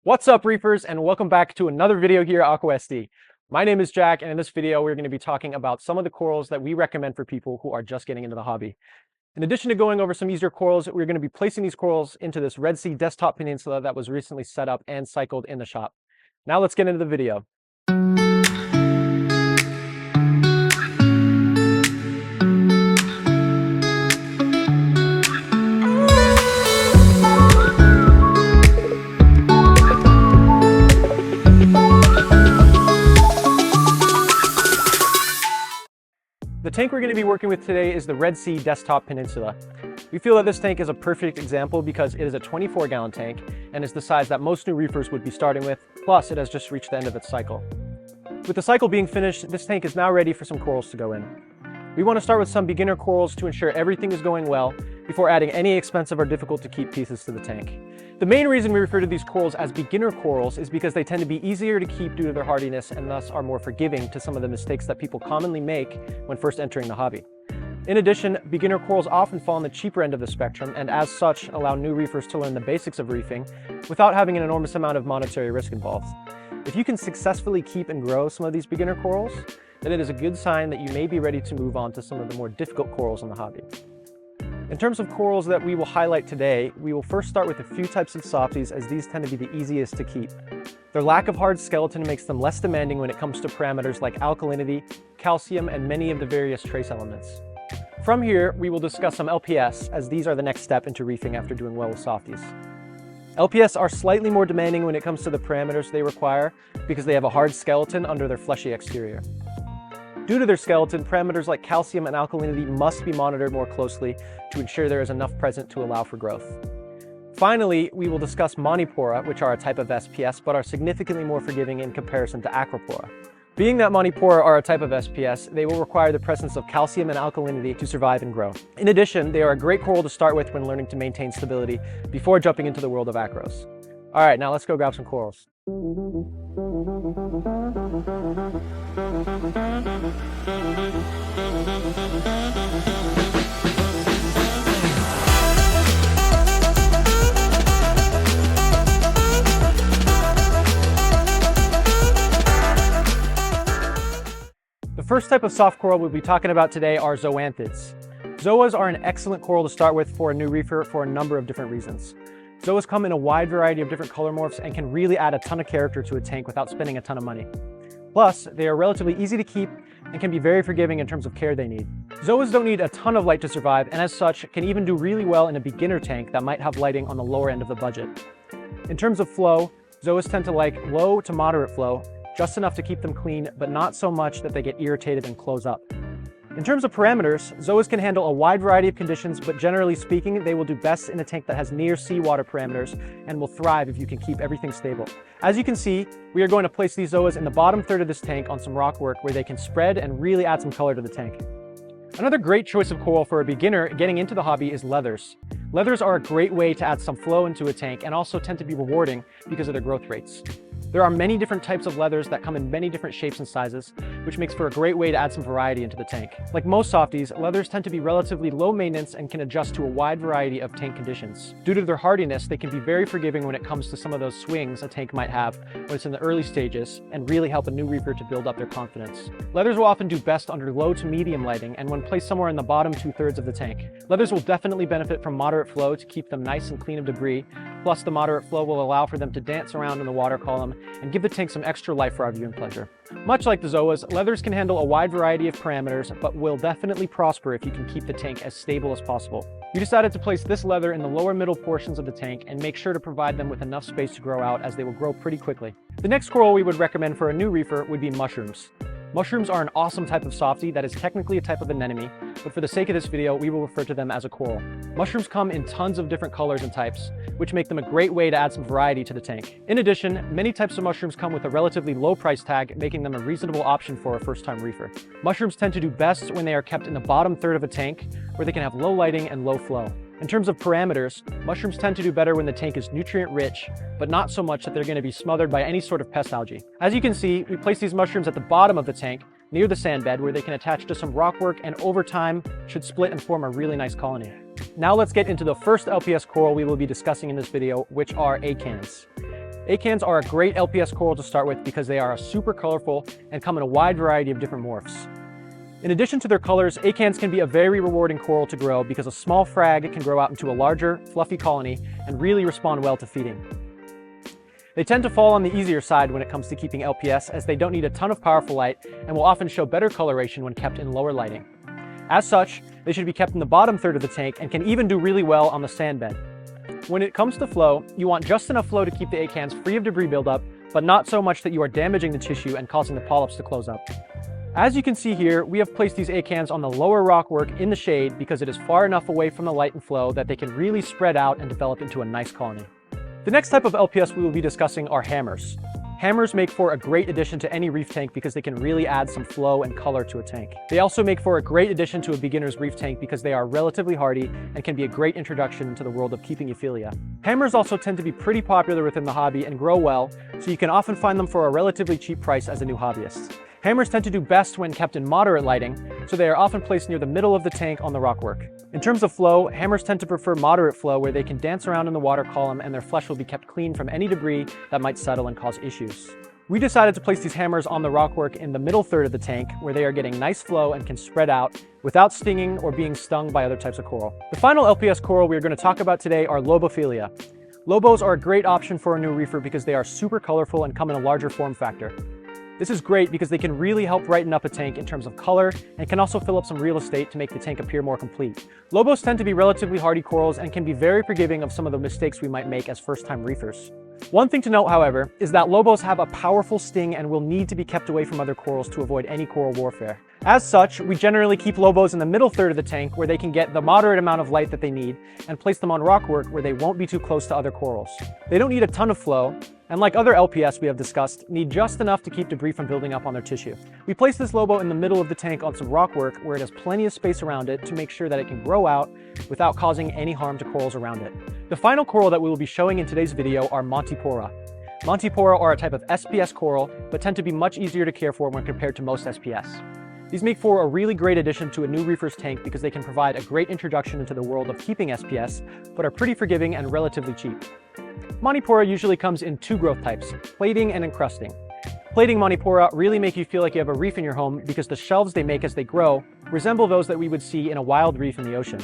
What's up, Reefers, and welcome back to another video here at AquaSD. My name is Jack, and in this video, we're going to be talking about some of the corals that we recommend for people who are just getting into the hobby. In addition to going over some easier corals, we're going to be placing these corals into this Red Sea Desktop Peninsula that was recently set up and cycled in the shop. Now let's get into the video. The tank we're going to be working with today is the Red Sea Desktop Peninsula. We feel that this tank is a perfect example because it is a 24-gallon tank and is the size that most new reefers would be starting with, plus it has just reached the end of its cycle. With the cycle being finished, this tank is now ready for some corals to go in. We want to start with some beginner corals to ensure everything is going well before adding any expensive or difficult to keep pieces to the tank. The main reason we refer to these corals as beginner corals is because they tend to be easier to keep due to their hardiness and thus are more forgiving to some of the mistakes that people commonly make when first entering the hobby. In addition, beginner corals often fall on the cheaper end of the spectrum and as such allow new reefers to learn the basics of reefing without having an enormous amount of monetary risk involved. If you can successfully keep and grow some of these beginner corals, then it is a good sign that you may be ready to move on to some of the more difficult corals in the hobby. In terms of corals that we will highlight today, we will first start with a few types of softies as these tend to be the easiest to keep. Their lack of hard skeleton makes them less demanding when it comes to parameters like alkalinity, calcium, and many of the various trace elements. From here, we will discuss some LPS as these are the next step into reefing after doing well with softies. LPS are slightly more demanding when it comes to the parameters they require because they have a hard skeleton under their fleshy exterior. Due to their skeleton, parameters like calcium and alkalinity must be monitored more closely to ensure there is enough present to allow for growth. Finally, we will discuss Montipora, which are a type of SPS but are significantly more forgiving in comparison to Aquapora. Being that Montipora are a type of SPS, they will require the presence of calcium and alkalinity to survive and grow. In addition, they are a great coral to start with when learning to maintain stability before jumping into the world of acros. All right, now let's go grab some corals. The first type of soft coral we'll be talking about today are Zoanthids. Zoas are an excellent coral to start with for a new reefer for a number of different reasons. Zoas come in a wide variety of different color morphs and can really add a ton of character to a tank without spending a ton of money. Plus, they are relatively easy to keep and can be very forgiving in terms of care they need. Zoas don't need a ton of light to survive and as such can even do really well in a beginner tank that might have lighting on the lower end of the budget. In terms of flow, Zoas tend to like low to moderate flow, just enough to keep them clean, but not so much that they get irritated and close up. In terms of parameters, Zoas can handle a wide variety of conditions, but generally speaking, they will do best in a tank that has near seawater parameters and will thrive if you can keep everything stable. As you can see, we are going to place these Zoas in the bottom third of this tank on some rock work where they can spread and really add some color to the tank. Another great choice of coral for a beginner getting into the hobby is leathers. Leathers are a great way to add some flow into a tank and also tend to be rewarding because of their growth rates. There are many different types of leathers that come in many different shapes and sizes, which makes for a great way to add some variety into the tank. Like most softies, leathers tend to be relatively low maintenance and can adjust to a wide variety of tank conditions. Due to their hardiness, they can be very forgiving when it comes to some of those swings a tank might have when it's in the early stages and really help a new reefer to build up their confidence. Leathers will often do best under low to medium lighting and when placed somewhere in the bottom 2/3 of the tank. Leathers will definitely benefit from moderate flow to keep them nice and clean of debris, plus the moderate flow will allow for them to dance around in the water column and give the tank some extra life for our viewing pleasure. Much like the Zoas, leathers can handle a wide variety of parameters, but will definitely prosper if you can keep the tank as stable as possible. We decided to place this leather in the lower middle portions of the tank and make sure to provide them with enough space to grow out as they will grow pretty quickly. The next coral we would recommend for a new reefer would be mushrooms. Mushrooms are an awesome type of softie that is technically a type of anemone, but for the sake of this video, we will refer to them as a coral. Mushrooms come in tons of different colors and types, which make them a great way to add some variety to the tank. In addition, many types of mushrooms come with a relatively low price tag, making them a reasonable option for a first-time reefer. Mushrooms tend to do best when they are kept in the bottom third of a tank, where they can have low lighting and low flow. In terms of parameters, mushrooms tend to do better when the tank is nutrient-rich, but not so much that they're going to be smothered by any sort of pest algae. As you can see, we place these mushrooms at the bottom of the tank, near the sand bed, where they can attach to some rockwork and over time should split and form a really nice colony. Now let's get into the first LPS coral we will be discussing in this video, which are Acans. Acans are a great LPS coral to start with because they are super colorful and come in a wide variety of different morphs. In addition to their colors, Acans can be a very rewarding coral to grow because a small frag can grow out into a larger, fluffy colony and really respond well to feeding. They tend to fall on the easier side when it comes to keeping LPS, as they don't need a ton of powerful light and will often show better coloration when kept in lower lighting. As such, they should be kept in the bottom third of the tank and can even do really well on the sand bed. When it comes to flow, you want just enough flow to keep the Acans free of debris buildup, but not so much that you are damaging the tissue and causing the polyps to close up. As you can see here, we have placed these Acans on the lower rockwork in the shade because it is far enough away from the light and flow that they can really spread out and develop into a nice colony. The next type of LPS we will be discussing are hammers. Hammers make for a great addition to any reef tank because they can really add some flow and color to a tank. They also make for a great addition to a beginner's reef tank because they are relatively hardy and can be a great introduction into the world of keeping euphyllia. Hammers also tend to be pretty popular within the hobby and grow well, so you can often find them for a relatively cheap price as a new hobbyist. Hammers tend to do best when kept in moderate lighting, so they are often placed near the middle of the tank on the rockwork. In terms of flow, hammers tend to prefer moderate flow where they can dance around in the water column and their flesh will be kept clean from any debris that might settle and cause issues. We decided to place these hammers on the rockwork in the middle third of the tank where they are getting nice flow and can spread out without stinging or being stung by other types of coral. The final LPS coral we are going to talk about today are Lobophilia. Lobos are a great option for a new reefer because they are super colorful and come in a larger form factor. This is great because they can really help brighten up a tank in terms of color and can also fill up some real estate to make the tank appear more complete. Lobos tend to be relatively hardy corals and can be very forgiving of some of the mistakes we might make as first-time reefers. One thing to note, however, is that Lobos have a powerful sting and will need to be kept away from other corals to avoid any coral warfare. As such, we generally keep Lobos in the middle third of the tank where they can get the moderate amount of light that they need and place them on rockwork where they won't be too close to other corals. They don't need a ton of flow, and like other LPS we have discussed, need just enough to keep debris from building up on their tissue. We place this Lobo in the middle of the tank on some rockwork where it has plenty of space around it to make sure that it can grow out without causing any harm to corals around it. The final coral that we will be showing in today's video are Montipora. Montipora are a type of SPS coral, but tend to be much easier to care for when compared to most SPS. These make for a really great addition to a new reefer's tank because they can provide a great introduction into the world of keeping SPS, but are pretty forgiving and relatively cheap. Montipora usually comes in two growth types, plating and encrusting. Plating Montipora really make you feel like you have a reef in your home because the shelves they make as they grow resemble those that we would see in a wild reef in the ocean.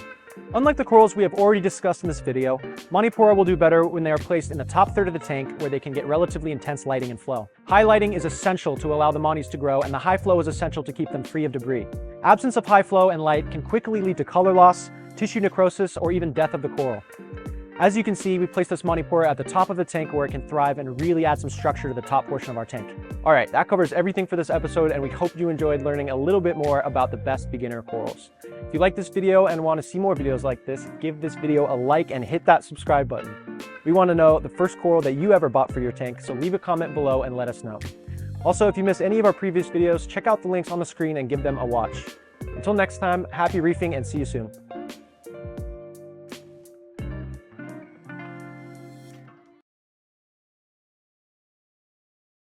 Unlike the corals we have already discussed in this video, Montipora will do better when they are placed in the top third of the tank where they can get relatively intense lighting and flow. High lighting is essential to allow the Monies to grow, and the high flow is essential to keep them free of debris. Absence of high flow and light can quickly lead to color loss, tissue necrosis, or even death of the coral. As you can see, we placed this Montipora at the top of the tank where it can thrive and really add some structure to the top portion of our tank. Alright, that covers everything for this episode, and we hope you enjoyed learning a little bit more about the best beginner corals. If you like this video and want to see more videos like this, give this video a like and hit that subscribe button. We want to know the first coral that you ever bought for your tank, so leave a comment below and let us know. Also, if you missed any of our previous videos, check out the links on the screen and give them a watch. Until next time, happy reefing and see you soon.